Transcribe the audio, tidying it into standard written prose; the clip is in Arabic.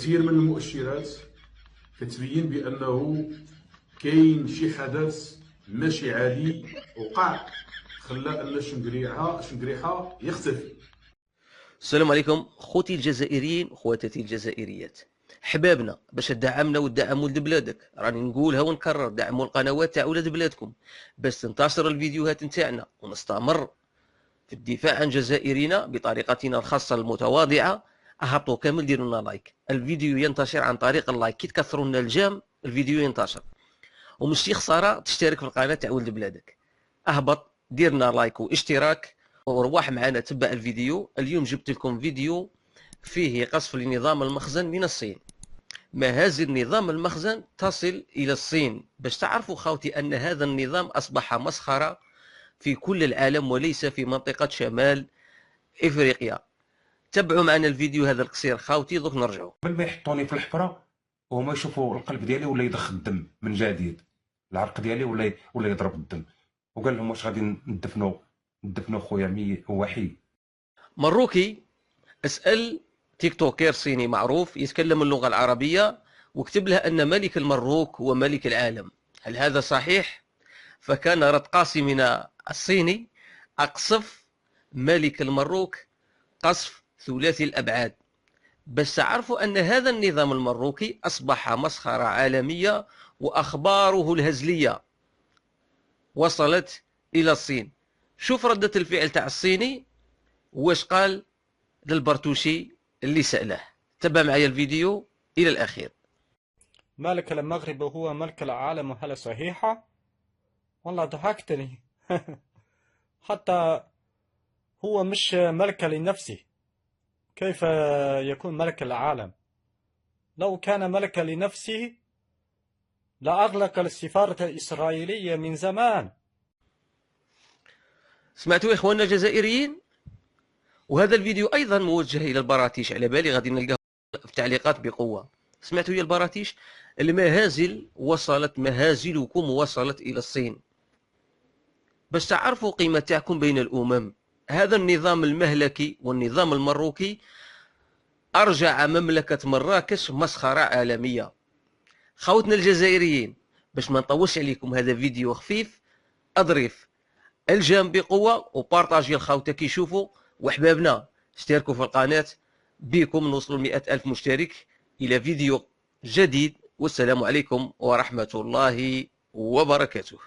كثير من المؤشرات كتبين بانه كاين شي حدث ماشي عادي وقع خلى ان شنقريحه يختفي. السلام عليكم خوتي الجزائريين وخواتاتي الجزائريات، حبابنا باش تدعمنا وتدعموا ولد بلادك. راني نقولها ونكرر، دعموا القنوات تاع ولاد بلادكم باش تنتشر الفيديوهات نتاعنا ونستمر في الدفاع عن جزائرنا بطريقتنا الخاصه المتواضعه. اهبطوا كامل ديروا لنا لايك، الفيديو ينتشر عن طريق اللايك، كي تكثروا لنا الجام الفيديو ينتشر. ومشي خساره تشترك في القناه تاع ولد بلادك، اهبط دير لنا لايك واشتراك ورواح معنا تبع الفيديو. اليوم جبت لكم فيديو فيه قصف لنظام المخزن من الصين. مهازل نظام المخزن تصل إلى الصين، باش تعرفوا خاوتي أن هذا النظام أصبح مسخرة في كل العالم وليس في منطقة شمال إفريقيا. تابعوا معنا الفيديو هذا القصير خاوتي، دوك نرجعوا. قبل ما يحطوني في الحفره وهما يشوفوا القلب ديالي ولا يضخ الدم من جديد، العرق ديالي ولا يضرب الدم، وقال لهم واش غادي ندفنوا خويا وحيد. مروكي اسأل تيك توكير صيني معروف يتكلم اللغة العربية واكتب له أن ملك المروك هو ملك العالم، هل هذا صحيح؟ فكان رد قاسمنا الصيني: أقصف ملك المروك قصف ثلاثي الأبعاد. بس تعرفوا أن هذا النظام المروكي أصبح مسخرة عالمية، وأخباره الهزلية وصلت إلى الصين. شوف ردة الفعل تاع الصيني واش قال للبرتوشي اللي سأله. تبع معي الفيديو إلى الأخير. ملك المغرب هو ملك العالم، هل صحيحة؟ والله ضحكتني. حتى هو مش ملك لنفسه، كيف يكون ملك العالم؟ لو كان ملك لنفسه لأغلق السفارة الإسرائيلية من زمان. سمعتوا يا إخواننا الجزائريين؟ وهذا الفيديو أيضا موجه إلى البراتيش، على بالي غادي نلقاه في التعليقات بقوة. سمعتوا يا البراتيش؟ مهازلكم وصلت إلى الصين. باش تعرفوا قيمة تاعكم بين الأمم. هذا النظام المهلكي والنظام المروكي أرجع مملكة مراكش مسخرة عالمية. خوتنا الجزائريين، باش ما نطولش عليكم، هذا فيديو خفيف، أضرف الجام بقوة وبارطاجي الخوتة يشوفوا، وحبابنا اشتركوا في القناة بكم نوصلوا 100,000 مشترك. إلى فيديو جديد، والسلام عليكم ورحمة الله وبركاته.